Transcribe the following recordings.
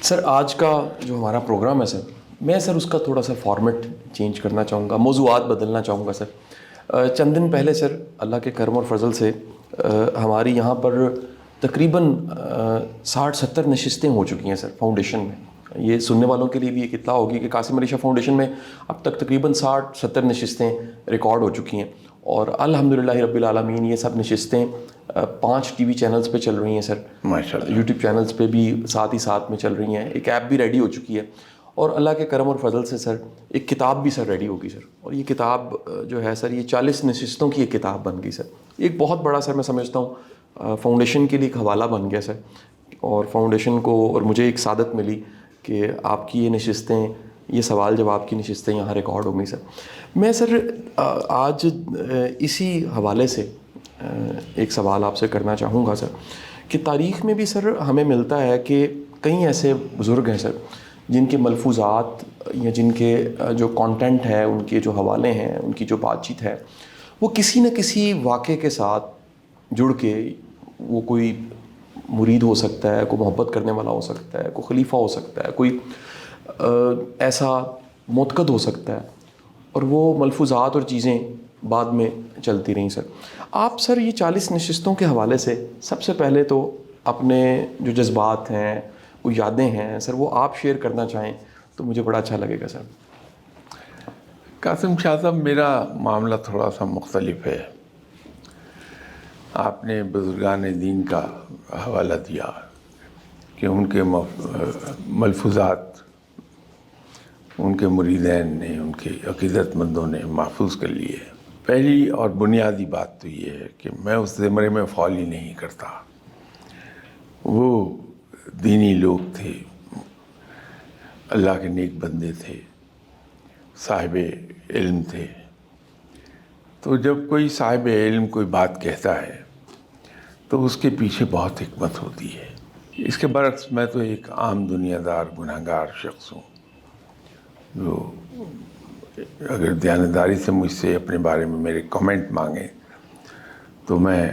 سر آج کا جو ہمارا پروگرام ہے سر، میں سر اس کا تھوڑا سا فارمیٹ چینج کرنا چاہوں گا، موضوعات بدلنا چاہوں گا سر۔ چند دن پہلے سر اللہ کے کرم اور فضل سے ہماری یہاں پر تقریباً 60-70 نشستیں ہو چکی ہیں سر فاؤنڈیشن میں۔ یہ سننے والوں کے لیے بھی ایک اطلاع ہوگی کہ قاسم علی شاہ فاؤنڈیشن میں اب تک تقریباً 60-70 نشستیں ریکارڈ ہو چکی ہیں، اور الحمدللہ رب العالمین یہ سب نشستیں 5 ٹی وی چینلز پہ چل رہی ہیں سر، ماشاءاللہ، یوٹیوب چینلز پہ بھی ساتھ ہی ساتھ میں چل رہی ہیں، ایک ایپ بھی ریڈی ہو چکی ہے، اور اللہ کے کرم اور فضل سے سر ایک کتاب بھی سر ریڈی ہوگی سر، اور یہ کتاب جو ہے سر یہ 40 نشستوں کی ایک کتاب بن گئی سر۔ ایک بہت بڑا سر میں سمجھتا ہوں فاؤنڈیشن کے لیے ایک حوالہ بن گیا سر، اور فاؤنڈیشن کو اور مجھے ایک سعادت ملی کہ آپ کی یہ نشستیں، یہ سوال جواب کی نشستیں یہاں ریکارڈ ہو گئی سر۔ میں سر آج اسی حوالے سے ایک سوال آپ سے کرنا چاہوں گا سر کہ تاریخ میں بھی سر ہمیں ملتا ہے کہ کئی ایسے بزرگ ہیں سر جن کے ملفوظات یا جن کے جو کانٹینٹ ہے، ان کے جو حوالے ہیں، ان کی جو بات چیت ہے، وہ کسی نہ کسی واقعے کے ساتھ جڑ کے، وہ کوئی مرید ہو سکتا ہے، کوئی محبت کرنے والا ہو سکتا ہے، کوئی خلیفہ ہو سکتا ہے، کوئی ایسا معتقد ہو سکتا ہے، اور وہ ملفوظات اور چیزیں بعد میں چلتی رہیں سر۔ آپ سر یہ 40 نشستوں کے حوالے سے سب سے پہلے تو اپنے جو جذبات ہیں، وہ یادیں ہیں سر، وہ آپ شیئر کرنا چاہیں تو مجھے بڑا اچھا لگے گا سر۔ قاسم شاہ صاحب، میرا معاملہ تھوڑا سا مختلف ہے۔ آپ نے بزرگان دین کا حوالہ دیا کہ ان کے ملفوظات ان کے مریدین نے، ان کے عقیدت مندوں نے محفوظ کر لیے۔ پہلی اور بنیادی بات تو یہ ہے کہ میں اس زمرے میں فال ہی نہیں کرتا۔ وہ دینی لوگ تھے، اللہ کے نیک بندے تھے، صاحب علم تھے۔ تو جب کوئی صاحب علم کوئی بات کہتا ہے تو اس کے پیچھے بہت حکمت ہوتی ہے۔ اس کے برعکس میں تو ایک عام دنیا دار گنہگار شخص ہوں، جو اگر دیانتداری سے مجھ سے اپنے بارے میں میرے کمنٹ مانگیں تو میں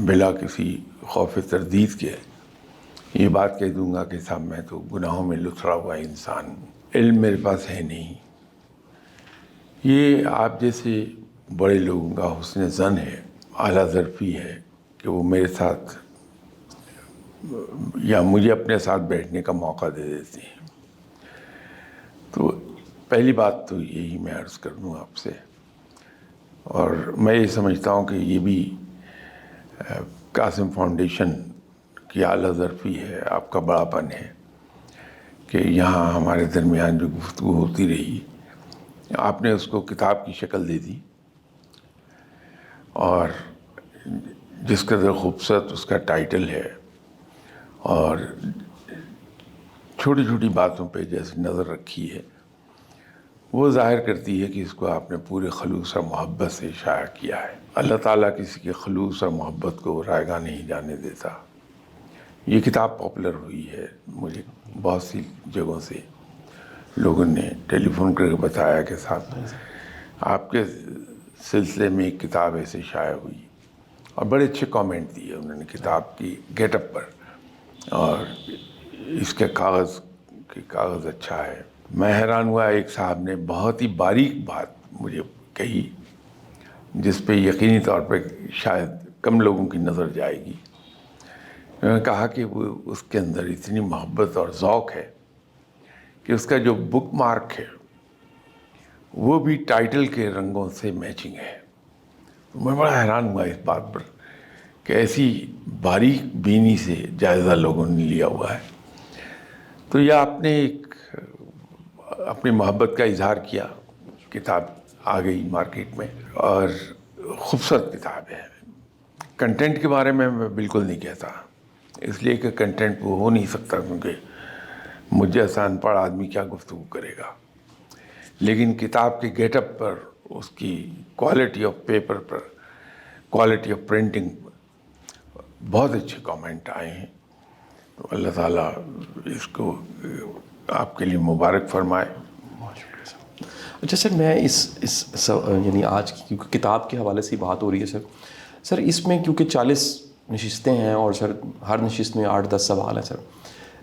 بلا کسی خوف تردید کے یہ بات کہہ دوں گا کہ صاحب میں تو گناہوں میں لتھڑا ہوا انسان ہوں، علم میرے پاس ہے نہیں۔ یہ آپ جیسے بڑے لوگوں کا حسن ظن ہے، اعلیٰ ظرفی ہے کہ وہ میرے ساتھ یا مجھے اپنے ساتھ بیٹھنے کا موقع دے دیتے ہیں۔ تو پہلی بات تو یہی میں عرض کر دوں آپ سے، اور میں یہ سمجھتا ہوں کہ یہ بھی قاسم فاؤنڈیشن کی اعلیٰ ظرفی ہے، آپ کا بڑا پن ہے کہ یہاں ہمارے درمیان جو گفتگو ہوتی رہی، آپ نے اس کو کتاب کی شکل دے دی، اور جس قدر خوبصورت اس کا ٹائٹل ہے، اور چھوٹی چھوٹی باتوں پہ جیسے نظر رکھی ہے، وہ ظاہر کرتی ہے کہ اس کو آپ نے پورے خلوص اور محبت سے شائع کیا ہے۔ اللہ تعالیٰ کسی کے خلوص اور محبت کو رائگاں نہیں جانے دیتا۔ یہ کتاب پاپولر ہوئی ہے، مجھے بہت سی جگہوں سے لوگوں نے ٹیلی فون کر کے بتایا کہ صاحب آپ کے سلسلے میں ایک کتاب ایسے شائع ہوئی، اور بڑے اچھے کامنٹ دیے انہوں نے کتاب کی گیٹ اپ پر، اور اس کے کاغذ اچھا ہے۔ میں حیران ہوا، ایک صاحب نے بہت ہی باریک بات مجھے کہی جس پہ یقینی طور پہ شاید کم لوگوں کی نظر جائے گی۔ میں نے کہا کہ وہ اس کے اندر اتنی محبت اور ذوق ہے کہ اس کا جو بک مارک ہے وہ بھی ٹائٹل کے رنگوں سے میچنگ ہے۔ میں بڑا حیران ہوا اس بات پر کہ ایسی باریک بینی سے جائزہ لوگوں نے لیا ہوا ہے۔ تو یہ آپ نے ایک اپنی محبت کا اظہار کیا، کتاب آ گئی مارکیٹ میں، اور خوبصورت کتاب ہے۔ کنٹینٹ کے بارے میں بالکل نہیں کہتا، اس لیے کہ کنٹینٹ وہ ہو نہیں سکتا، کیونکہ مجھ جیسا ان پڑھ آدمی کیا گفتگو کرے گا۔ لیکن کتاب کے گیٹ اپ پر، اس کی کوالٹی آف پیپر پر، کوالٹی آف پرنٹنگ پر بہت اچھے کامنٹ آئے ہیں۔ تو اللہ تعالیٰ اس کو آپ کے لیے مبارک فرمائے۔ اچھا سر، میں یعنی آج کی کیونکہ کتاب کے حوالے سے بات ہو رہی ہے سر اس میں کیونکہ 40 نشستیں ہیں، اور سر ہر نشست میں 8-10 سوال ہیں سر،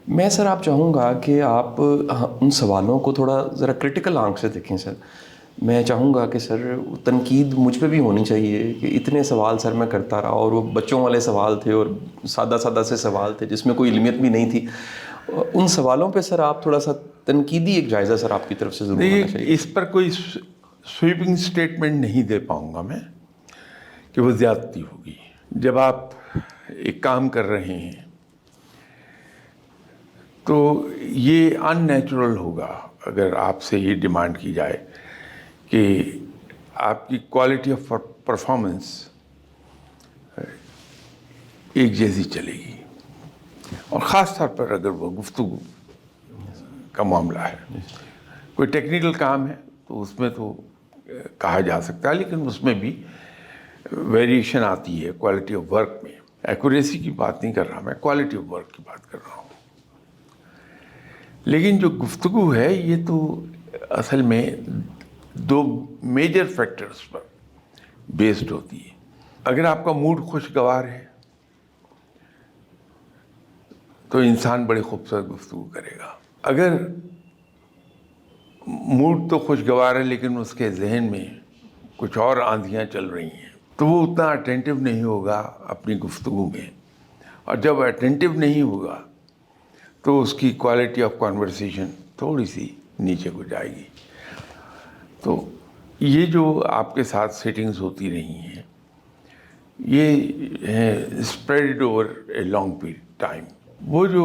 میں سر آپ چاہوں گا کہ آپ ان سوالوں کو تھوڑا ذرا کرٹیکل آنکھ سے دیکھیں سر. میں چاہوں گا کہ سر تنقید مجھ پہ بھی ہونی چاہیے کہ اتنے سوال سر میں کرتا رہا اور وہ بچوں والے سوال تھے اور سادہ سادہ سے سوال تھے جس میں کوئی علمیت بھی نہیں تھی. ان سوالوں پہ سر آپ تھوڑا سا تنقیدی ایک جائزہ سر آپ کی طرف سے ضرور ہونا چاہیے. اس پر کوئی سویپنگ سٹیٹمنٹ نہیں دے پاؤں گا میں کہ وہ زیادتی ہوگی. جب آپ ایک کام کر رہے ہیں تو یہ ان نیچرل ہوگا اگر آپ سے یہ ڈیمانڈ کی جائے کہ آپ کی کوالٹی آف پرفارمنس ایک جیسی چلے گی، اور خاص طور پر اگر وہ گفتگو کا معاملہ ہے. کوئی ٹیکنیکل کام ہے تو اس میں تو کہا جا سکتا ہے، لیکن اس میں بھی ویریشن آتی ہے کوالٹی آف ورک میں. ایکوریسی کی بات نہیں کر رہا میں، کوالٹی آف ورک کی بات کر رہا ہوں. لیکن جو گفتگو ہے یہ تو اصل میں دو میجر فیکٹرز پر بیسڈ ہوتی ہے. اگر آپ کا موڈ خوشگوار ہے تو انسان بڑے خوبصورت گفتگو کرے گا. اگر موڈ تو خوشگوار ہے لیکن اس کے ذہن میں کچھ اور آندھیاں چل رہی ہیں تو وہ اتنا اٹینٹو نہیں ہوگا اپنی گفتگو میں، اور جب اٹینٹو نہیں ہوگا تو اس کی کوالٹی آف کانورسیشن تھوڑی سی نیچے کو جائے گی. تو یہ جو آپ کے ساتھ سیٹنگز ہوتی رہی ہیں یہ ہیں spread over a long period time. وہ جو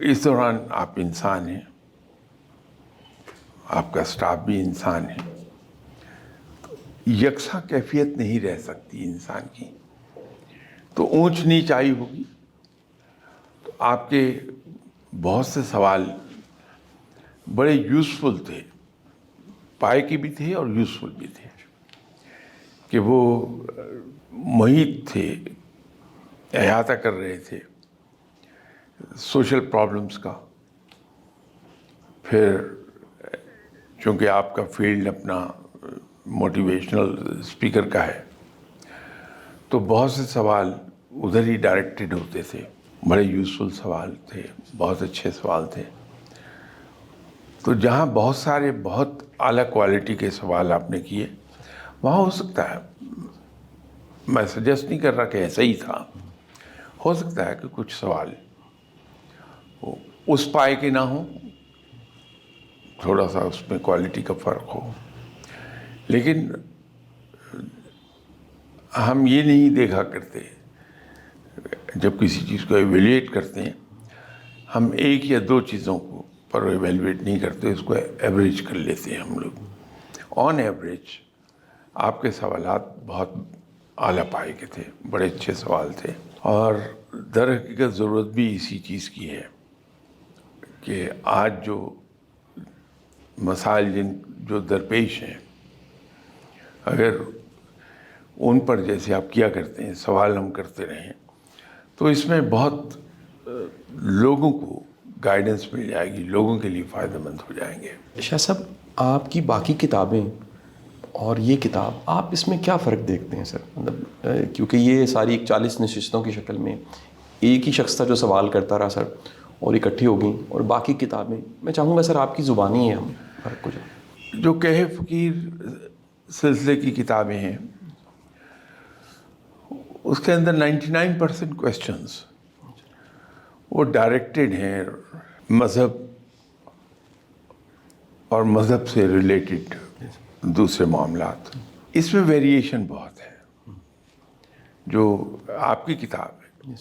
اس دوران آپ انسان ہیں، آپ کا اسٹاف بھی انسان ہے، یکساں کیفیت نہیں رہ سکتی انسان کی. تو اونچ نیچ آئی ہوگی. تو آپ کے بہت سے سوال بڑے یوزفل تھے، پائے کے بھی تھے اور یوزفل بھی تھے، کہ وہ محیط تھے، احاطہ کر رہے تھے سوشل پرابلمس کا. پھر چونکہ آپ کا فیلڈ اپنا موٹیویشنل اسپیکر کا ہے تو بہت سے سوال ادھر ہی ڈائریکٹڈ ہوتے تھے. بڑے یوزفل سوال تھے، بہت اچھے سوال تھے. تو جہاں بہت سارے بہت اعلیٰ کوالٹی کے سوال آپ نے کیے وہاں ہو سکتا ہے، میں سجیسٹ نہیں کر رہا کہ ایسا ہی تھا، ہو سکتا ہے کہ کچھ سوال اس پائے کے نہ ہوں، تھوڑا سا اس میں کوالٹی کا فرق ہو. لیکن ہم یہ نہیں دیکھا کرتے جب کسی چیز کو ایویلیٹ کرتے ہیں، ہم ایک یا دو چیزوں کو پر ایویلیٹ نہیں کرتے، اس کو ایوریج کر لیتے ہیں ہم لوگ. آن ایوریج آپ کے سوالات بہت اعلیٰ پائے کے تھے، بڑے اچھے سوال تھے. اور در حقیقت ضرورت بھی اسی چیز کی ہے کہ آج جو مسائل جو درپیش ہیں، اگر ان پر جیسے آپ کیا کرتے ہیں سوال ہم کرتے رہیں تو اس میں بہت لوگوں کو گائیڈنس مل جائے گی، لوگوں کے لیے فائدہ مند ہو جائیں گے. شاہ صاحب آپ کی باقی کتابیں اور یہ کتاب، آپ اس میں کیا فرق دیکھتے ہیں سر؟ مطلب کیونکہ یہ ساری 40 نشستوں کی شکل میں ایک ہی شخص تھا جو سوال کرتا رہا سر، اور اکٹھی ہو گئیں، اور باقی کتابیں میں چاہوں گا سر آپ کی زبانی ہے، ہم فرق کو جو کہہ فقیر سلسلے کی کتابیں ہیں اس کے اندر 99% کویسچنز وہ ڈائریکٹڈ ہیں مذہب اور مذہب سے ریلیٹڈ دوسرے معاملات. اس میں ویریشن بہت ہے. جو آپ کی کتاب ہے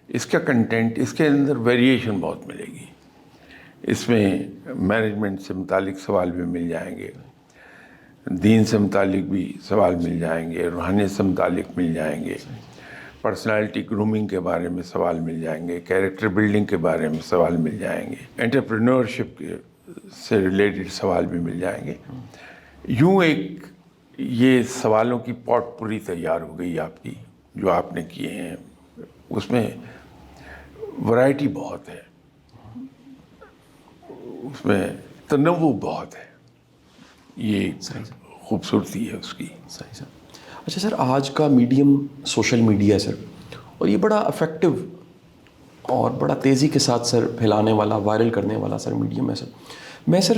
اس کا کنٹینٹ، اس کے اندر ویریشن بہت ملے گی. اس میں مینجمنٹ سے متعلق سوال بھی مل جائیں گے، دین سے متعلق بھی سوال مل جائیں گے، روحانیت سے متعلق مل جائیں گے، پرسنالٹی گرومنگ کے بارے میں سوال مل جائیں گے، کیریکٹر بلڈنگ کے بارے میں سوال مل جائیں گے، انٹرپرینورشپ سے ریلیٹڈ سوال بھی مل جائیں گے. یوں ایک یہ سوالوں کی پاٹ پوری تیار ہو گئی آپ کی جو آپ نے کیے ہیں. اس میں ورائٹی بہت ہے، اس میں تنوع بہت ہے. یہ خوبصورتی ہے اس کی. صحیح سر. اچھا سر، آج کا میڈیم سوشل میڈیا ہے سر، اور یہ بڑا افیکٹو اور بڑا تیزی کے ساتھ سر پھیلانے والا، وائرل کرنے والا سر میڈیم ہے سر. میں سر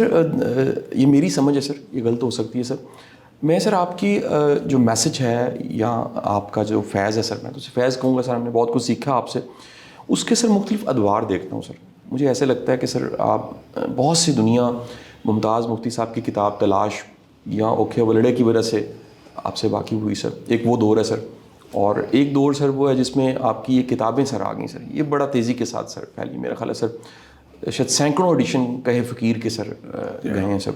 یہ میری سمجھ ہے سر، یہ غلط ہو سکتی ہے سر. میں سر آپ کی جو میسج ہے یا آپ کا جو فیض ہے سر، میں تو فیض کہوں گا سر، ہم نے بہت کچھ سیکھا آپ سے، اس کے سر مختلف ادوار دیکھتا ہوں سر. مجھے ایسے لگتا ہے کہ سر آپ بہت سی دنیا ممتاز مفتی صاحب کی کتاب تلاش یا اوکھے ولڑے کی وجہ سے آپ سے واقف ہوئی سر. ایک وہ دور ہے سر، اور ایک دور سر وہ ہے جس میں آپ کی یہ کتابیں سر آ گئیں سر. یہ بڑا تیزی کے ساتھ سر پھیلی. میرا خیال ہے سر شاید سینکڑوں ایڈیشن کہے فقیر کے سر گئے ہیں سر.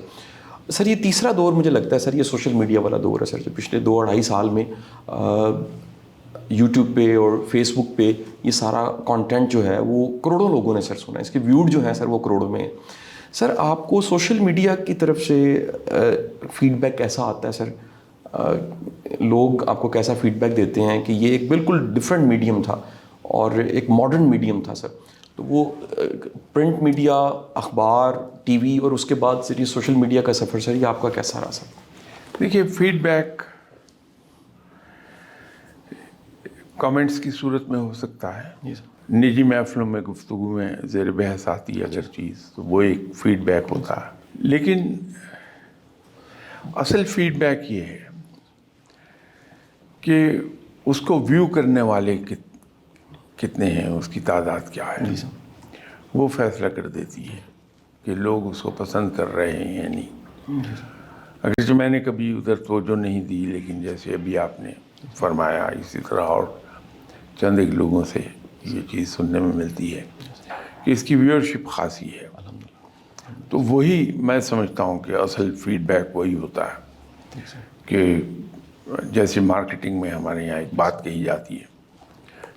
سر یہ تیسرا دور مجھے لگتا ہے سر یہ سوشل میڈیا والا دور ہے سر، جو پچھلے 2-2.5 سال میں یوٹیوب پہ اور فیس بک پہ یہ سارا کانٹینٹ جو ہے وہ کروڑوں لوگوں نے سر سنا ہے. اس کے ویوڈ جو ہیں سر وہ کروڑوں میں ہیں. سر آپ کو سوشل میڈیا کی طرف سے فیڈ بیک کیسا آتا ہے سر؟ لوگ آپ کو کیسا فیڈ بیک دیتے ہیں کہ یہ ایک بالکل ڈفرینٹ میڈیم تھا اور ایک ماڈرن میڈیم تھا سر؟ تو وہ پرنٹ میڈیا، اخبار، ٹی وی اور اس کے بعد سر یہ سوشل میڈیا کا سفر سر، یہ آپ کا کیسا رہا سر؟ دیکھیے، فیڈ بیک کامنٹس کی صورت میں ہو سکتا ہے. جی سر. نجی محفلوں میں گفتگو میں زیر بحث آتی ہے اگر چیز، تو وہ ایک فیڈ بیک ہوتا ہے. لیکن اصل فیڈ بیک یہ ہے کہ اس کو ویو کرنے والے کتنے ہیں، اس کی تعداد کیا ہے، وہ فیصلہ کر دیتی ہے کہ لوگ اس کو پسند کر رہے ہیں یا نہیں. اگرچہ میں نے کبھی ادھر توجہ نہیں دی، لیکن جیسے ابھی آپ نے فرمایا، اسی طرح اور چند ایک لوگوں سے یہ چیز سننے میں ملتی ہے کہ اس کی ویورشپ خاصی ہے. تو وہی میں سمجھتا ہوں کہ اصل فیڈ بیک وہی ہوتا ہے کہ جیسے مارکیٹنگ میں ہمارے یہاں ایک بات کہی جاتی ہے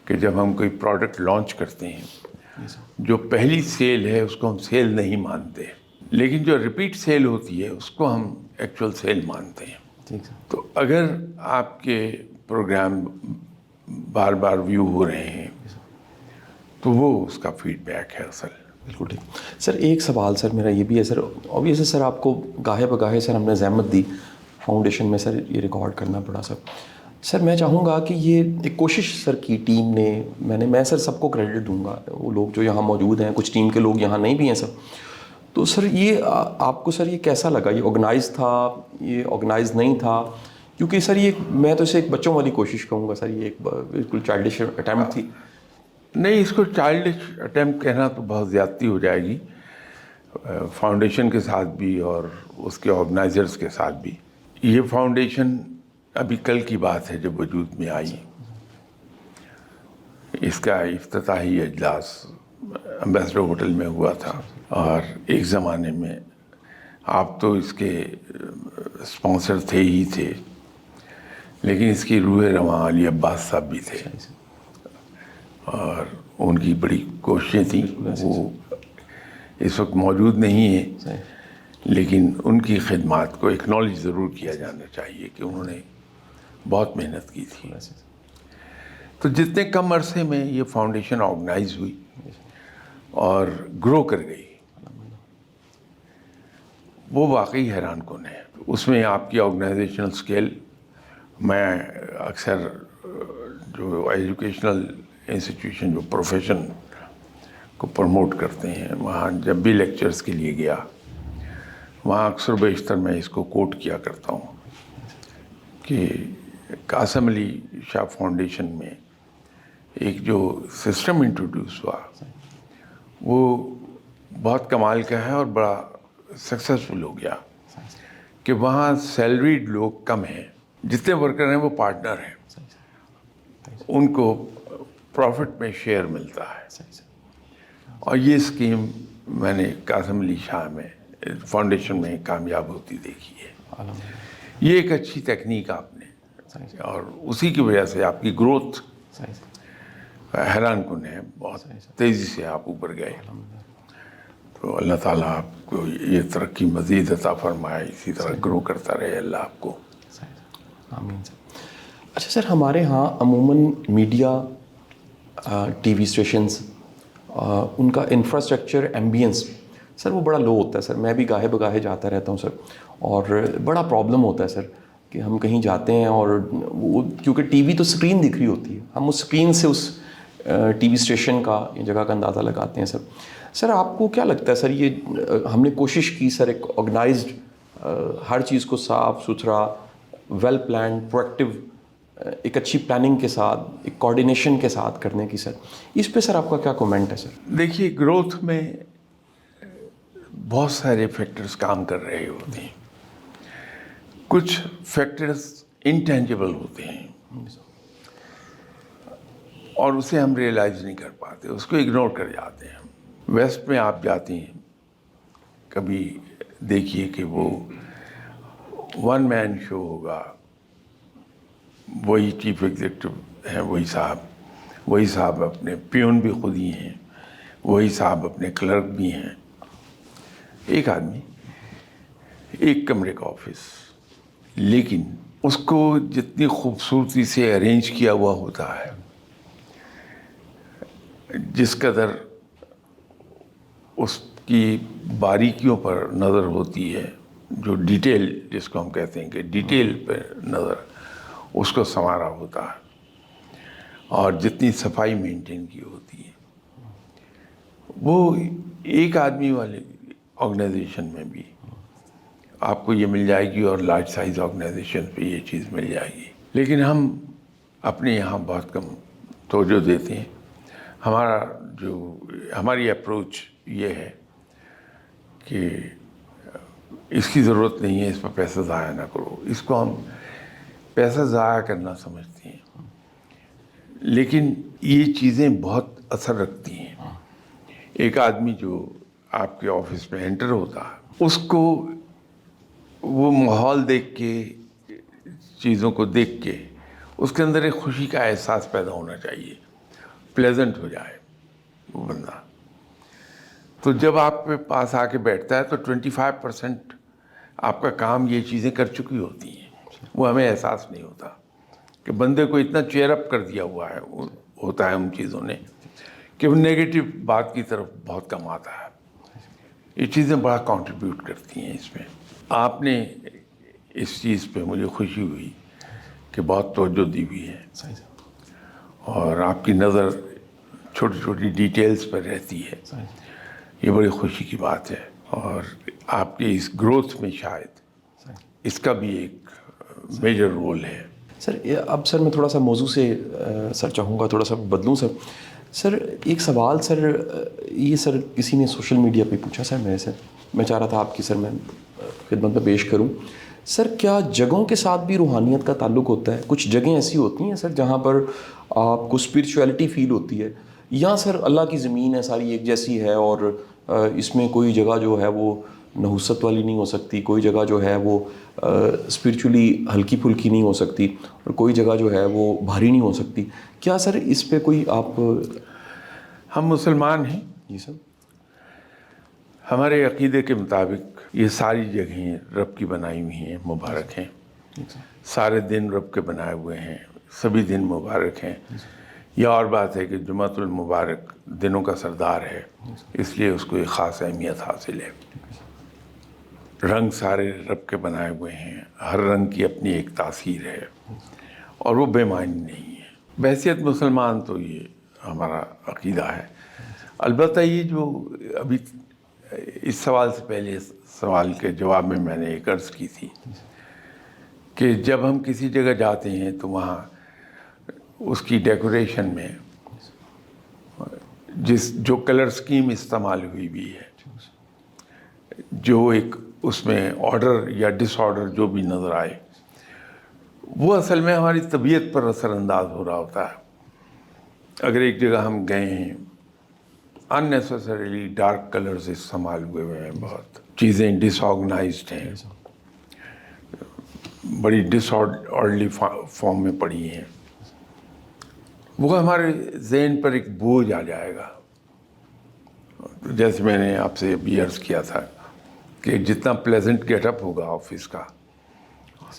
کہ جب ہم کوئی پروڈکٹ لانچ کرتے ہیں، جو پہلی سیل ہے اس کو ہم سیل نہیں مانتے، لیکن جو ریپیٹ سیل ہوتی ہے اس کو ہم ایکچوئل سیل مانتے ہیں. تو اگر آپ کے پروگرام بار بار ویو ہو رہے ہیں تو وہ اس کا فیڈ بیک ہے اصل. بالکل ٹھیک سر. ایک سوال سر میرا یہ بھی ہے سر، اوبیسلی سر آپ کو گاہے بگاہے سر ہم نے زحمت دی فاؤنڈیشن میں سر، یہ ریکارڈ کرنا پڑا سر. سر میں چاہوں گا کہ یہ ایک کوشش سر کی ٹیم نے، میں سر سب کو کریڈٹ دوں گا، وہ لوگ جو یہاں موجود ہیں، کچھ ٹیم کے لوگ یہاں نہیں بھی ہیں سر. تو سر یہ آپ کو سر یہ کیسا لگا؟ یہ آرگنائز تھا، یہ آرگنائز نہیں تھا؟ کیونکہ سر یہ میں تو اسے ایک بچوں والی کوشش کہوں گا سر، یہ ایک بالکل چائلڈش اٹیمپٹ تھی. نہیں، اس کو چائلڈش اٹیمپٹ کہنا تو بہت زیادتی ہو جائے گی، فاؤنڈیشن کے ساتھ بھی اور اس کے آرگنائزرز کے ساتھ بھی. یہ فاؤنڈیشن ابھی کل کی بات ہے جب وجود میں آئی. اس کا افتتاحی اجلاس امبیسڈر ہوٹل میں ہوا تھا، اور ایک زمانے میں آپ تو اس کے اسپانسر تھے ہی تھے، لیکن اس کی روح رواں علی عباس صاحب بھی تھے، اور ان کی بڑی کوششیں تھیں. وہ اس وقت موجود نہیں ہیں، لیکن ان کی خدمات کو اکنالج ضرور کیا جانا چاہیے کہ انہوں نے بہت محنت کی تھی. تو جتنے کم عرصے میں یہ فاؤنڈیشن آرگنائز ہوئی اور گرو کر گئی، وہ واقعی حیران کن ہے. اس میں آپ کی آرگنائزیشنل سکیل، میں اکثر جو ایجوکیشنل انسٹیٹیوشن جو پروفیشن کو پروموٹ کرتے ہیں، وہاں جب بھی لیکچرز کے لیے گیا، وہاں اکثر بیشتر میں اس کو کوٹ کیا کرتا ہوں کہ قاسم علی شاہ فاؤنڈیشن میں ایک جو سسٹم انٹروڈیوس ہوا وہ بہت کمال کا ہے اور بڑا سکسیسفل ہو گیا کہ وہاں سیلریڈ لوگ کم ہیں، جتنے ورکر ہیں وہ پارٹنر ہیں، ان کو پروفٹ میں شیئر ملتا ہے. اور یہ اسکیم میں نے قاسم علی شاہ میں فاؤنڈیشن میں کامیاب ہوتی دیکھی ہے. یہ ایک اچھی تکنیک آپ نے، اور اسی کی وجہ سے آپ کی گروتھ حیران کن ہے، بہت تیزی سے آپ اوپر گئے. تو اللہ تعالیٰ آپ کو یہ ترقی مزید عطا فرمائے، اسی طرح گرو کرتا رہے اللہ آپ کو. آمین سر. اچھا سر، ہمارے ہاں عموماً میڈیا، ٹی وی اسٹیشنز، ان کا انفراسٹرکچر، ایمبینس سر وہ بڑا لو ہوتا ہے سر. میں بھی گاہے بگاہے جاتا رہتا ہوں سر، اور بڑا پرابلم ہوتا ہے سر کہ ہم کہیں جاتے ہیں اور وہ کیونکہ ٹی وی تو اسکرین دکھ رہی ہوتی ہے، ہم اس اسکرین سے اس ٹی وی اسٹیشن کا یہ جگہ کا اندازہ لگاتے ہیں سر. سر آپ کو کیا لگتا ہے سر یہ ہم نے کوشش کی سر ایک آرگنائزڈ ہر چیز کو صاف ستھرا ویل پلانڈ پرویکٹیو ایک اچھی پلاننگ کے ساتھ ایک کوآرڈینیشن کے ساتھ کرنے کی سر, اس پہ سر آپ کا کیا کومنٹ ہے سر؟ دیکھیے گروتھ میں بہت سارے فیکٹرز کام کر رہے ہوتے ہیں. کچھ فیکٹرز انٹینجیبل ہوتے ہیں اور اسے ہم ریئلائز نہیں کر پاتے, اس کو اگنور کر جاتے ہیں. ویسٹ میں آپ جاتے ہیں کبھی دیکھیے کہ وہ ون مین شو ہوگا, وہی چیف ایگزیکٹو ہیں, وہی صاحب اپنے پیون بھی خود ہی ہیں, وہی صاحب اپنے کلرک بھی ہیں. ایک آدمی ایک کمرے کا آفس, لیکن اس کو جتنی خوبصورتی سے ارینج کیا ہوا ہوتا ہے, جس قدر اس کی باریکیوں پر نظر ہوتی ہے, جو ڈیٹیل جس کو ہم کہتے ہیں کہ ڈیٹیل پہ نظر, اس کو سنوارا ہوتا ہے, اور جتنی صفائی مینٹین کی ہوتی ہے, وہ ایک آدمی والے آرگنائزیشن میں بھی آپ کو یہ مل جائے گی, اور لارج سائز آرگنائزیشن پہ یہ چیز مل جائے گی. لیکن ہم اپنے یہاں بہت کم توجہ دیتے ہیں. ہماری اپروچ یہ ہے کہ اس کی ضرورت نہیں ہے, اس پر پیسہ ضائع نہ کرو. اس کو ہم پیسہ ضائع کرنا سمجھتے ہیں, لیکن یہ چیزیں بہت اثر رکھتی ہیں. ایک آدمی جو آپ کے آفس میں انٹر ہوتا ہے, اس کو وہ ماحول دیکھ کے, چیزوں کو دیکھ کے اس کے اندر ایک خوشی کا احساس پیدا ہونا چاہیے, پلیزنٹ ہو جائے وہ بندہ. تو جب آپ کے پاس آ کے بیٹھتا ہے تو 25% آپ کا کام یہ چیزیں کر چکی ہوتی ہیں. وہ ہمیں احساس نہیں ہوتا کہ بندے کو اتنا چیئر اپ کر دیا ہوا ہوتا ہے ان چیزوں نے کہ وہ نیگیٹو بات کی طرف بہت کم آتا ہے. یہ چیزیں بڑا کنٹریبیوٹ کرتی ہیں اس میں. آپ نے اس چیز پہ مجھے خوشی ہوئی کہ بہت توجہ دی ہوئی ہے, اور آپ کی نظر چھوٹی چھوٹی ڈیٹیلز پر رہتی ہے. یہ بڑی خوشی کی بات ہے, اور آپ کی اس گروتھ میں شاید اس کا بھی ایک میجر رول ہے. سر اب سر میں تھوڑا سا موضوع سے سر چاہوں گا تھوڑا سا بدلوں سر. سر ایک سوال سر, یہ سر کسی نے سوشل میڈیا پہ پوچھا سر میرے سے, میں چاہ رہا تھا آپ کی سر میں خدمت میں پیش کروں. سر کیا جگہوں کے ساتھ بھی روحانیت کا تعلق ہوتا ہے؟ کچھ جگہیں ایسی ہوتی ہیں سر جہاں پر آپ کو اسپرچویلٹی فیل ہوتی ہے, یا سر اللہ کی زمین ہے ساری ایک جیسی ہے, اور اس میں کوئی جگہ جو ہے وہ نحوست والی نہیں ہو سکتی, کوئی جگہ جو ہے وہ اسپرچولی ہلکی پھلکی نہیں ہو سکتی, اور کوئی جگہ جو ہے وہ بھاری نہیں ہو سکتی. کیا سر اس پہ کوئی آپ؟ ہم مسلمان ہیں جی سر. ہمارے عقیدے کے مطابق یہ ساری جگہیں رب کی بنائی ہوئی ہیں, مبارک ہیں. سارے دن رب کے بنائے ہوئے ہیں, سبھی دن مبارک ہیں. یہ اور بات ہے کہ جمعۃ المبارک دنوں کا سردار ہے, اس لیے اس کو ایک خاص اہمیت حاصل ہے. رنگ سارے رب کے بنائے ہوئے ہیں, ہر رنگ کی اپنی ایک تاثیر ہے, اور وہ بے معنی نہیں ہے. بحیثیت مسلمان تو یہ ہمارا عقیدہ ہے. البتہ یہ جو ابھی اس سوال سے پہلے سوال کے جواب میں نے ایک عرض کی تھی کہ جب ہم کسی جگہ جاتے ہیں تو وہاں اس کی ڈیکوریشن میں جو کلر سکیم استعمال ہوئی بھی ہے, جو ایک اس میں آرڈر یا ڈس آرڈر جو بھی نظر آئے, وہ اصل میں ہماری طبیعت پر اثر انداز ہو رہا ہوتا ہے. اگر ایک جگہ ہم گئے ہیں, unnecessarily ڈارک کلرز استعمال ہوئے ہیں, بہت چیزیں ڈس آرگنائزڈ ہیں, بڑی ڈس آرڈرلی فارم میں پڑی ہیں, وہ ہمارے ذہن پر ایک بوجھ آ جائے گا. جیسے میں نے آپ سے ابھی عرض کیا تھا کہ جتنا پلیزنٹ گیٹ اپ ہوگا آفس کا,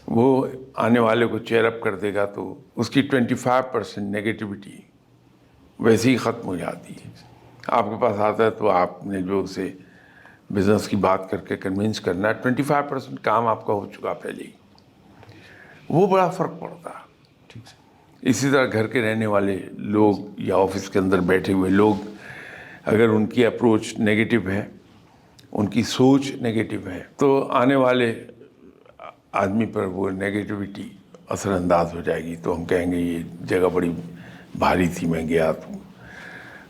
وہ آنے والے کو چیئر اپ کر دے گا, تو اس کی 25% نیگیٹیوٹی ویسے ہی ختم ہو جاتی ہے. آپ کے پاس آتا ہے تو آپ نے جو اسے بزنس کی بات کر کے کنونس کرنا ہے, 25% کام آپ کا ہو چکا پہلے ہی, وہ بڑا فرق پڑتا ہے. اسی طرح گھر کے رہنے والے لوگ یا آفس کے اندر بیٹھے ہوئے لوگ اگر ان کی اپروچ نگیٹو ہے، ان کی سوچ نگیٹو ہے، تو آنے والے آدمی پر وہ نگیٹیوٹی اثر انداز ہو جائے گی، تو ہم کہیں گے یہ جگہ بڑی بھاری تھی، میں گیا تو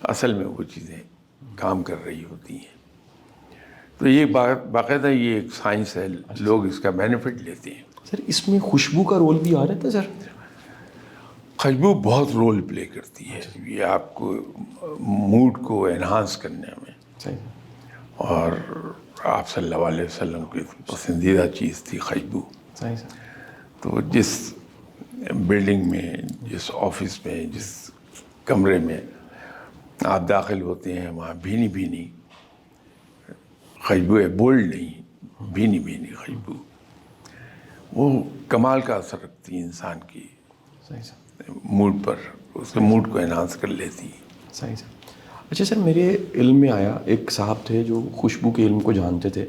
اصل میں وہ چیزیں کام کر رہی ہوتی ہیں۔ تو یہ باقاعدہ یہ ایک سائنس ہے، لوگ اس کا بینیفٹ لیتے ہیں۔ سر اس میں خوشبو کا رول بھی آ رہا تھا سر؟ خوشبو بہت رول پلے کرتی ہے، یہ آپ کو موڈ کو انہانس کرنے میں، صحیح اور آپ صلی اللہ علیہ وسلم کی پسندیدہ چیز تھی خوشبو۔ صحیح سر۔ تو جس بلڈنگ میں، جس آفس میں، جس کمرے میں آپ داخل ہوتے ہیں، وہاں بھینی بھینی خوشبو ہے، بولڈ نہیں، بھینی بھینی خوشبو، وہ کمال کا اثر رکھتی ہے انسان کی صحیح سر۔ موڈ پر، اس کے موڈ کو انہانس کر لیتی ہے۔ صحیح سر۔ اچھا سر، میرے علم میں آیا ایک صاحب تھے جو خوشبو کے علم کو جانتے تھے،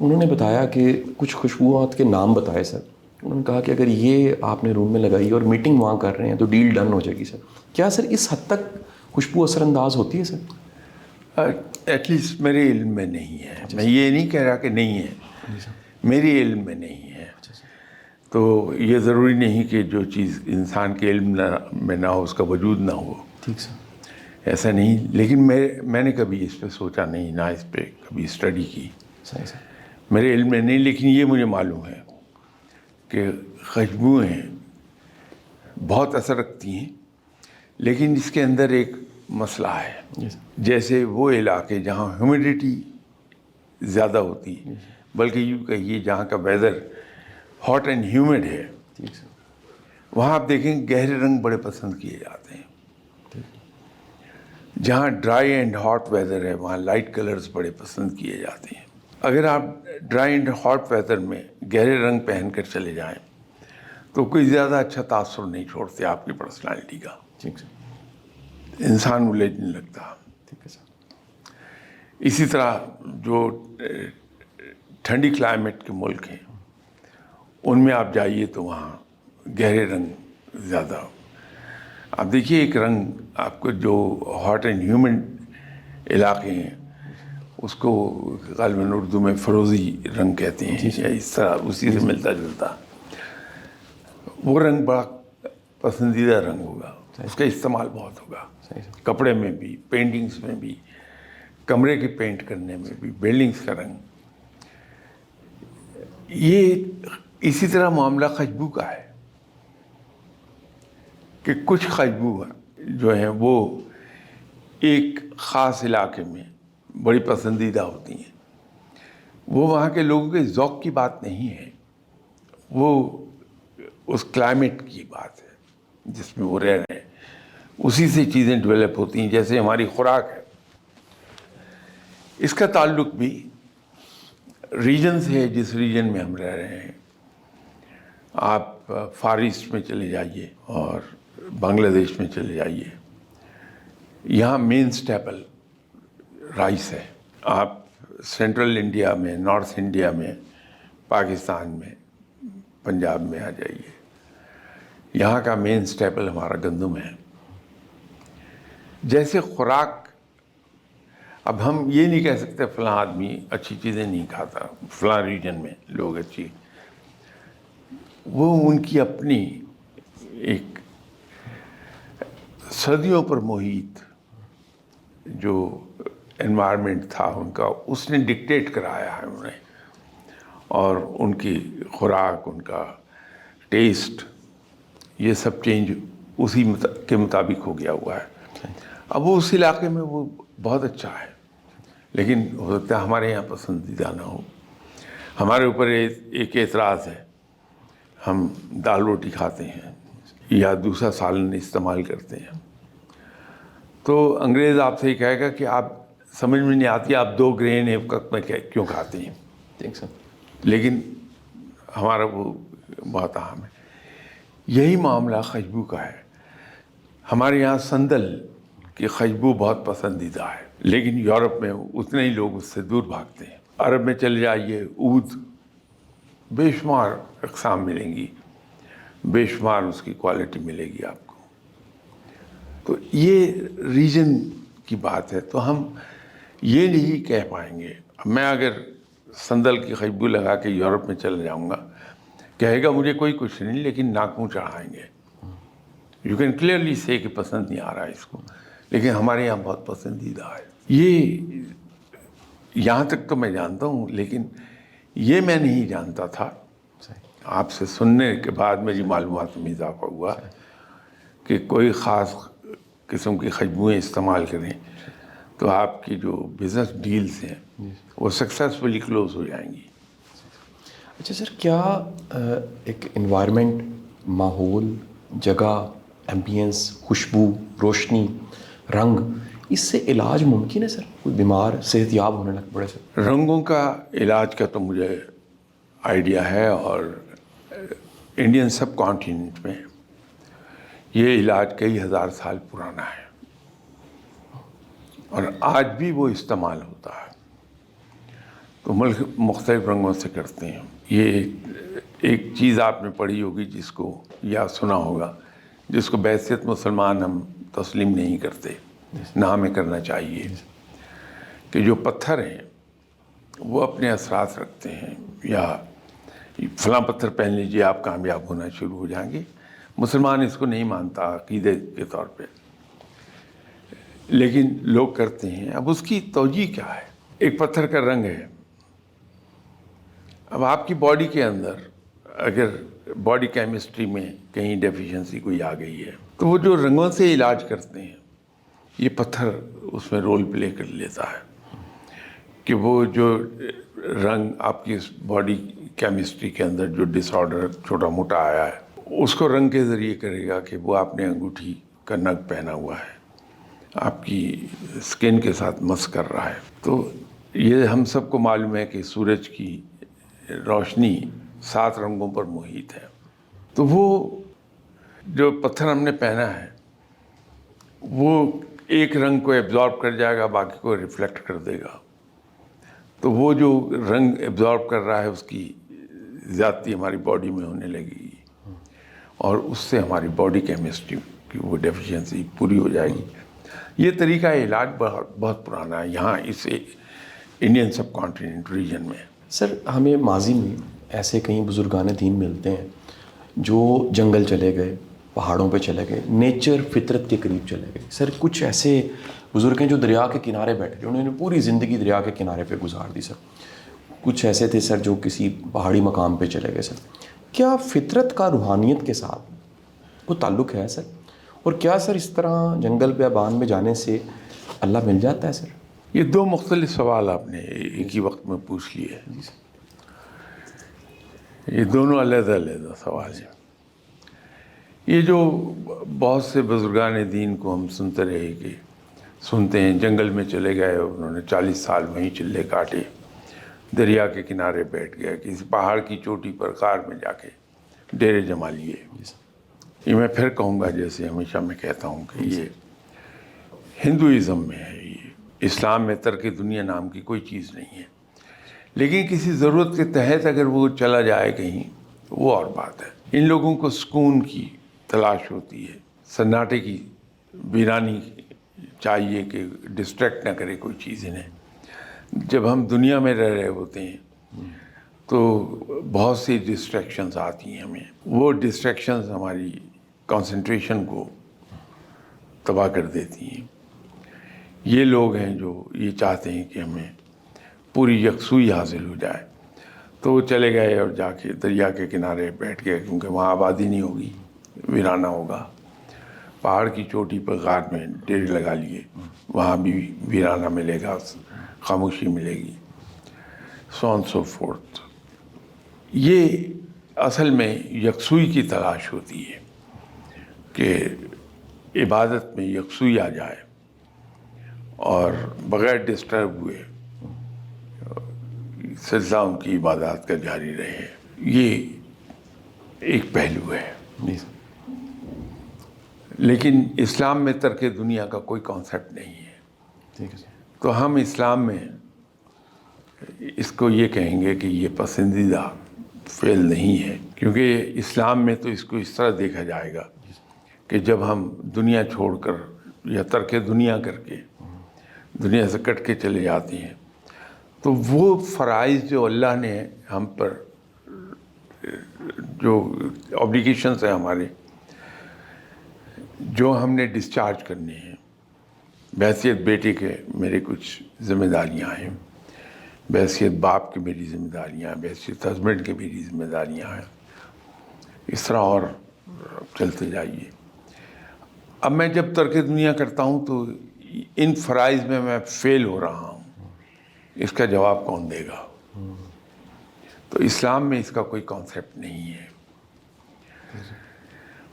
انہوں نے بتایا کہ کچھ خوشبوؤں کے نام بتائے سر، انہوں نے کہا کہ اگر یہ آپ نے روم میں لگائی اور میٹنگ وہاں کر رہے ہیں تو ڈیل ڈن ہو جائے گی سر۔ کیا سر اس حد تک خوشبو اثر انداز ہوتی ہے سر؟ ایٹ لیسٹ میرے علم میں نہیں ہے، میں یہ نہیں کہہ رہا کہ نہیں ہے، میری علم میں نہیں ہے۔ تو یہ ضروری نہیں کہ جو چیز انسان کے علم میں نہ ہو اس کا وجود نہ ہو، ٹھیک سر۔ ایسا نہیں، لیکن میں نے کبھی اس پہ سوچا نہیں، نہ اس پہ کبھی اسٹڈی کی، صحیح سر۔ میرے علم میں نہیں۔ لیکن یہ مجھے معلوم ہے کہ خوشبوئیں بہت اثر رکھتی ہیں، لیکن اس کے اندر ایک مسئلہ ہے، جیسے وہ علاقے جہاں ہیومیڈیٹی زیادہ ہوتی ہے، بلکہ یوں کہیے جہاں کا ویدر ہاٹ اینڈ ہیومڈ ہے، ٹھیک سر۔ وہاں آپ دیکھیں گہرے رنگ بڑے پسند کیے جاتے ہیں۔ جہاں ڈرائی اینڈ ہاٹ ویدر ہے وہاں لائٹ کلرز بڑے پسند کیے جاتے ہیں۔ اگر آپ ڈرائی اینڈ ہاٹ ویدر میں گہرے رنگ پہن کر چلے جائیں تو کوئی زیادہ اچھا تاثر نہیں چھوڑتے آپ کی پرسنالٹی کا، ٹھیک سر۔ انسان الجھنے لگتا۔ ٹھیک ہے سر۔ اسی طرح جو ٹھنڈی کلائمیٹ کے ملک ہیں ان میں آپ جائیے تو وہاں گہرے رنگ زیادہ، آپ دیکھیے ایک رنگ آپ کو جو ہاٹ اینڈ ہیومڈ علاقے ہیں اس کو غالباً اردو میں فروزی رنگ کہتے ہیں، یا اس طرح اسی سے ملتا جلتا، وہ رنگ بڑا پسندیدہ رنگ ہوگا، اس کا استعمال بہت ہوگا، کپڑے میں بھی، پینٹنگز میں بھی، کمرے کے پینٹ کرنے میں بھی، بلڈنگز کا رنگ۔ یہ اسی طرح معاملہ خوشبو کا ہے کہ کچھ خوشبو جو ہیں وہ ایک خاص علاقے میں بڑی پسندیدہ ہوتی ہیں، وہ وہاں کے لوگوں کے ذوق کی بات نہیں ہے، وہ اس کلائمیٹ کی بات ہے جس میں وہ رہ رہے ہیں، اسی سے چیزیں ڈیولپ ہوتی ہیں، جیسے ہماری خوراک ہے، اس کا تعلق بھی ریجن سے ہے، جس ریجن میں ہم رہ رہے ہیں۔ آپ فار ایسٹ میں چلے جائیے اور بنگلہ دیش میں چلے جائیے، یہاں مین سٹیپل رائس ہے۔ آپ سینٹرل انڈیا میں، نارتھ انڈیا میں، پاکستان میں، پنجاب میں آ جائیے، یہاں کا مین سٹیپل ہمارا گندم ہے۔ جیسے خوراک، اب ہم یہ نہیں کہہ سکتے فلاں آدمی اچھی چیزیں نہیں کھاتا، فلاں ریجن میں لوگ اچھی، وہ ان کی اپنی ایک صدیوں پر محیط جو انوائرمنٹ تھا ان کا، اس نے ڈکٹیٹ کرایا ہے انہیں، اور ان کی خوراک، ان کا ٹیسٹ، یہ سب چینج اسی کے مطابق ہو گیا ہوا ہے۔ اب وہ اس علاقے میں وہ بہت اچھا ہے، لیکن ہو سکتا ہے ہمارے یہاں پسندیدہ نہ ہو۔ ہمارے اوپر ایک اعتراض ہے، ہم دال روٹی کھاتے ہیں یا دوسرا سالن استعمال کرتے ہیں، تو انگریز آپ سے یہ کہے گا کہ آپ سمجھ میں نہیں آتی آپ 2 گرین ایک وقت میں کیوں کھاتے ہیں، ٹھیک سر۔ لیکن ہمارا وہ بہت اہم ہے۔ یہی معاملہ خوشبو کا ہے۔ ہمارے یہاں سندل کی خوشبو بہت پسندیدہ ہے، لیکن یورپ میں اتنے ہی لوگ اس سے دور بھاگتے ہیں۔ عرب میں چلے جائیے، عود بے شمار اقسام ملیں گی، بے شمار اس کی کوالٹی ملے گی آپ کو. تو یہ ریجن کی بات ہے. تو ہم یہ نہیں کہہ پائیں گے. میں اگر صندل کی خوشبو لگا کے یورپ میں چل جاؤں گا, کہے گا مجھے کوئی کچھ نہیں, لیکن ناکوں چڑھائیں گے. یو کین کلیئرلی سے کہ پسند نہیں آ رہا ہے اس کو, لیکن ہمارے یہاں بہت پسندیدہ ہے. یہ یہاں تک تو میں جانتا ہوں, لیکن یہ میں نہیں جانتا تھا. آپ سے سننے کے بعد میری معلومات میں اضافہ ہوا کہ کوئی خاص قسم کی خوشبوئیں استعمال کریں تو آپ کی جو بزنس ڈیلز ہیں وہ سکسیسفلی کلوز ہو جائیں گی. اچھا سر, کیا ایک انوائرمنٹ, ماحول, جگہ, ایمبینس, خوشبو, روشنی, رنگ, اس سے علاج ممکن ہے سر؟ کوئی بیمار صحت یاب ہونے لگ پڑے سر؟ رنگوں کا علاج کا تو مجھے آئیڈیا ہے, اور انڈین سب کانٹیننٹ میں یہ علاج کئی ہزار سال پرانا ہے, اور آج بھی وہ استعمال ہوتا ہے. تو ملک مختلف رنگوں سے کرتے ہیں. یہ ایک چیز آپ نے پڑھی ہوگی جس کو, یا سنا ہوگا, جس کو بحیثیت مسلمان ہم تسلیم نہیں کرتے, نہ ہمیں کرنا چاہیے, کہ جو پتھر ہیں وہ اپنے اثرات رکھتے ہیں, یا فلاں پتھر پہن لیجیے آپ کامیاب ہونا شروع ہو جائیں گے. مسلمان اس کو نہیں مانتا عقیدے کے طور پہ, لیکن لوگ کرتے ہیں. اب اس کی توجہ کیا ہے؟ ایک پتھر کا رنگ ہے. اب آپ کی باڈی کے اندر اگر باڈی کیمسٹری میں کہیں ڈیفیشنسی کوئی آ گئی ہے, تو وہ جو رنگوں سے علاج کرتے ہیں, یہ پتھر اس میں رول پلے کر لیتا ہے, کہ وہ جو رنگ آپ کی باڈی کیمسٹری کے اندر جو ڈس آرڈر چھوٹا موٹا آیا ہے, اس کو رنگ کے ذریعے کرے گا کہ وہ آپ نے انگوٹھی کا نگ پہنا ہوا ہے, آپ کی سکن کے ساتھ مس کر رہا ہے. تو یہ ہم سب کو معلوم ہے کہ سورج کی روشنی 7 رنگوں پر محیط ہے. تو وہ جو پتھر ہم نے پہنا ہے وہ ایک رنگ کو ایبزارب کر جائے گا, باقی کو ریفلیکٹ کر دے گا. تو وہ جو رنگ ایبزارب کر رہا ہے اس کی زیادتی ہماری باڈی میں ہونے لگے گی, اور اس سے ہماری باڈی کیمسٹری کی وہ ڈیفیشنسی پوری ہو جائے گی. یہ طریقہ علاج بہت پرانا ہے یہاں اس انڈین سب کانٹیننٹ ریجن میں. سر, ہمیں ماضی میں ایسے کئی بزرگان دین ملتے ہیں جو جنگل چلے گئے, پہاڑوں پہ چلے گئے, نیچر فطرت کے قریب چلے گئے. سر, کچھ ایسے بزرگ ہیں جو دریا کے کنارے بیٹھے, انہوں نے پوری زندگی دریا کے کنارے پہ گزار دی. سر, کچھ ایسے تھے سر جو کسی پہاڑی مقام پہ چلے گئے. سر, کیا فطرت کا روحانیت کے ساتھ کوئی تعلق ہے سر؟ اور کیا سر اس طرح جنگل بیابان میں جانے سے اللہ مل جاتا ہے سر؟ یہ 2 مختلف سوال آپ نے ایک ہی وقت میں پوچھ لیے. یہ دونوں علیحدہ علیحدہ سوال ہیں. یہ جو بہت سے بزرگان دین کو ہم سنتے ہیں جنگل میں چلے گئے, انہوں نے 40 سال وہیں چلے کاٹے, دریا کے کنارے بیٹھ گئے, کسی پہاڑ کی چوٹی پر غار میں جا کے ڈیرے جما لیے. یہ میں پھر کہوں گا جیسے ہمیشہ میں کہتا ہوں کہ یہ ہندوازم میں ہے, یہ اسلام میں ترک دنیا نام کی کوئی چیز نہیں ہے. لیکن کسی ضرورت کے تحت اگر وہ چلا جائے کہیں تو وہ اور بات ہے. ان لوگوں کو سکون کی تلاش ہوتی ہے, سناٹے کی ویرانی چاہیے کہ ڈسٹریکٹ نہ کرے کوئی چیز انہیں. جب ہم دنیا میں رہ رہے ہوتے ہیں تو بہت سی ڈسٹریکشنز آتی ہیں ہمیں, وہ ڈسٹریکشنز ہماری کنسنٹریشن کو تباہ کر دیتی ہیں. یہ لوگ ہیں جو یہ چاہتے ہیں کہ ہمیں پوری یکسوئی حاصل ہو جائے, تو وہ چلے گئے اور جا کے دریا کے کنارے بیٹھ گئے, کیونکہ وہاں آبادی نہیں ہوگی, ویرانہ ہوگا. پہاڑ کی چوٹی پر غار میں ڈیرے لگا لیے, وہاں بھی ویرانہ ملے گا, خاموشی ملے گی, سو آن سو فورتھ. یہ اصل میں یکسوئی کی تلاش ہوتی ہے کہ عبادت میں یکسوئی آ جائے اور بغیر ڈسٹرب ہوئے سلسلہ ان کی عبادات کا جاری رہے. یہ ایک پہلو ہے. لیکن اسلام میں ترک دنیا کا کوئی کانسیپٹ نہیں ہے. تو ہم اسلام میں اس کو یہ کہیں گے کہ یہ پسندیدہ فعل نہیں ہے، کیونکہ اسلام میں تو اس کو اس طرح دیکھا جائے گا کہ جب ہم دنیا چھوڑ کر یا ترک دنیا کر کے دنیا سے کٹ کے چلے جاتے ہیں تو وہ فرائض جو اللہ نے ہم پر جو اوبلیگیشنز ہیں ہمارے، جو ہم نے ڈسچارج کرنے ہیں، بحیثیت بیٹے کے میرے کچھ ذمہ داریاں ہیں، بحیثیت باپ کی میری ذمہ داریاں ہیں، بحیثیت ہسبینڈ کی میری ذمہ داریاں ہیں، اس طرح اور چلتے جائیے۔ اب میں جب ترک دنیا کرتا ہوں تو ان فرائض میں فیل ہو رہا ہوں، اس کا جواب کون دے گا؟ تو اسلام میں اس کا کوئی کانسیپٹ نہیں ہے۔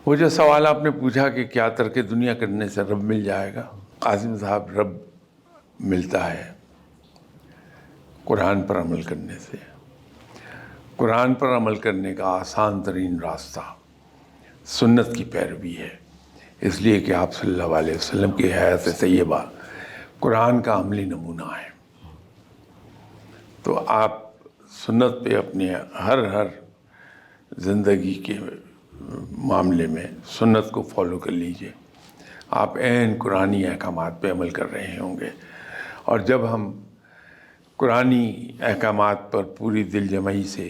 وہ جو سوال آپ نے پوچھا کہ کیا ترک دنیا کرنے سے رب مل جائے گا، قاسم صاحب، رب ملتا ہے قرآن پر عمل کرنے سے۔ قرآن پر عمل کرنے کا آسان ترین راستہ سنت کی پیروی ہے، اس لیے کہ آپ صلی اللہ علیہ وسلم کی حیات طیبہ قرآن کا عملی نمونہ ہے۔ تو آپ سنت پہ اپنے ہر زندگی کے معاملے میں سنت کو فالو کر لیجئے، آپ عین قرآنی احکامات پہ عمل کر رہے ہوں گے۔ اور جب ہم قرآنی احکامات پر پوری دل جمعی سے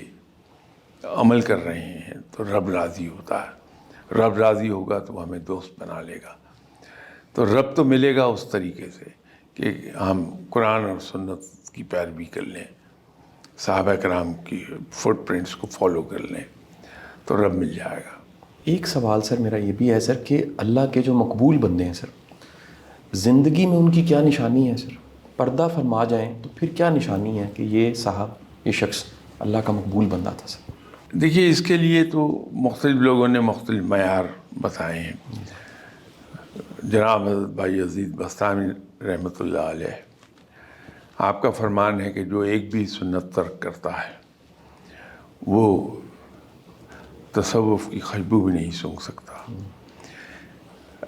عمل کر رہے ہیں تو رب راضی ہوتا ہے، رب راضی ہوگا تو ہمیں دوست بنا لے گا۔ تو رب تو ملے گا اس طریقے سے کہ ہم قرآن اور سنت کی پیروی کر لیں، صحابہ کرام کی فٹ پرنٹس کو فالو کر لیں تو رب مل جائے گا۔ ایک سوال سر میرا یہ بھی ہے سر کہ اللہ کے جو مقبول بندے ہیں سر، زندگی میں ان کی کیا نشانی ہے سر؟ پردہ فرما جائیں تو پھر کیا نشانی ہے کہ یہ صاحب، یہ شخص اللہ کا مقبول بندہ تھا سر؟ دیکھیے، اس کے لیے تو مختلف لوگوں نے مختلف معیار بتائے ہیں۔ جناب حضرت بھائی عزیز بستانی رحمۃ اللہ علیہ، آپ کا فرمان ہے کہ جو ایک بھی سنت ترک کرتا ہے وہ تصوف کی خوشبو بھی نہیں سونگھ سکتا۔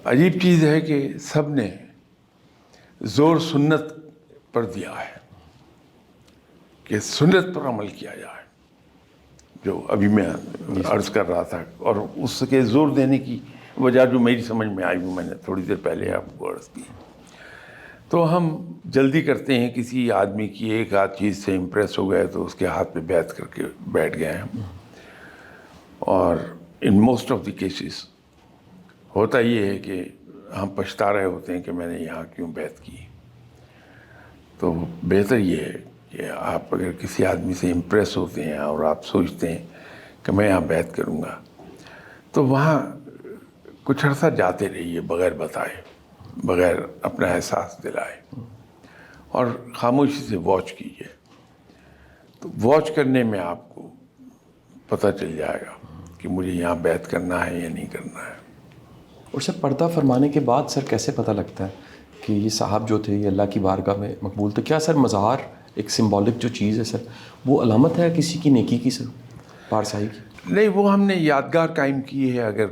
عجیب چیز ہے کہ سب نے زور سنت پر دیا ہے کہ سنت پر عمل کیا جائے، جو ابھی میں عرض کر رہا تھا، اور اس کے زور دینے کی وجہ جو میری سمجھ میں آئی وہ میں نے تھوڑی دیر پہلے آپ کو عرض کی۔ تو ہم جلدی کرتے ہیں، کسی آدمی کی ایک آدھ چیز سے امپریس ہو گئے تو اس کے ہاتھ پہ بیعت کر کے بیٹھ گئے ہم، اور in most of the cases ہوتا یہ ہے کہ ہم پچھتا رہے ہوتے ہیں کہ میں نے یہاں کیوں بیعت کی۔ تو بہتر یہ ہے کہ آپ اگر کسی آدمی سے امپریس ہوتے ہیں اور آپ سوچتے ہیں کہ میں یہاں بیعت کروں گا تو وہاں کچھ عرصہ جاتے رہیے بغیر بتائے، بغیر اپنا احساس دلائے، اور خاموشی سے واچ کیجیے۔ تو واچ کرنے میں آپ کو پتہ چل جائے گا کہ مجھے یہاں بیعت کرنا ہے یا نہیں کرنا ہے۔ اور سر پردہ فرمانے کے بعد سر کیسے پتہ لگتا ہے کہ یہ صاحب جو تھے یہ اللہ کی بارگاہ میں مقبول تھے؟ کیا سر مزار ایک سمبولک جو چیز ہے سر، وہ علامت ہے کسی کی نیکی کی سر، پارسائی کی؟ نہیں، وہ ہم نے یادگار قائم کی ہے۔ اگر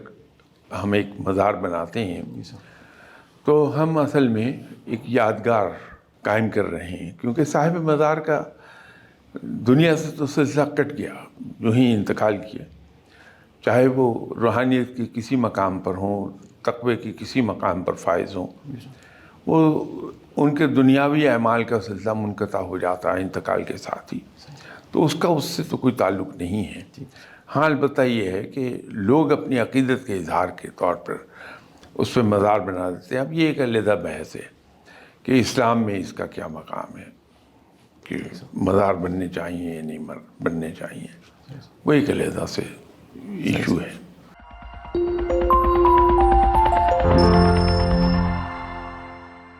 ہم ایک مزار بناتے ہیں تو ہم اصل میں ایک یادگار قائم کر رہے ہیں، کیونکہ صاحب مزار کا دنیا سے تو سلسلہ کٹ گیا، جو ہی انتقال کیا، چاہے وہ روحانیت کے کسی مقام پر ہوں، تقوی کی کسی مقام پر فائز ہوں، وہ ان کے دنیاوی اعمال کا سلسلہ منقطع ہو جاتا ہے انتقال کے ساتھ ہی، تو اس کا اس سے تو کوئی تعلق نہیں ہے۔ ہاں، البتہ یہ ہے کہ لوگ اپنی عقیدت کے اظہار کے طور پر اس پہ مزار بنا دیتے ہیں۔ اب یہ ایک علیحدہ بحث ہے کہ اسلام میں اس کا کیا مقام ہے، کہ مزار بننے چاہیے یا نہیں بننے چاہیے، وہ ایک علیحدہ سے ایشو ہے۔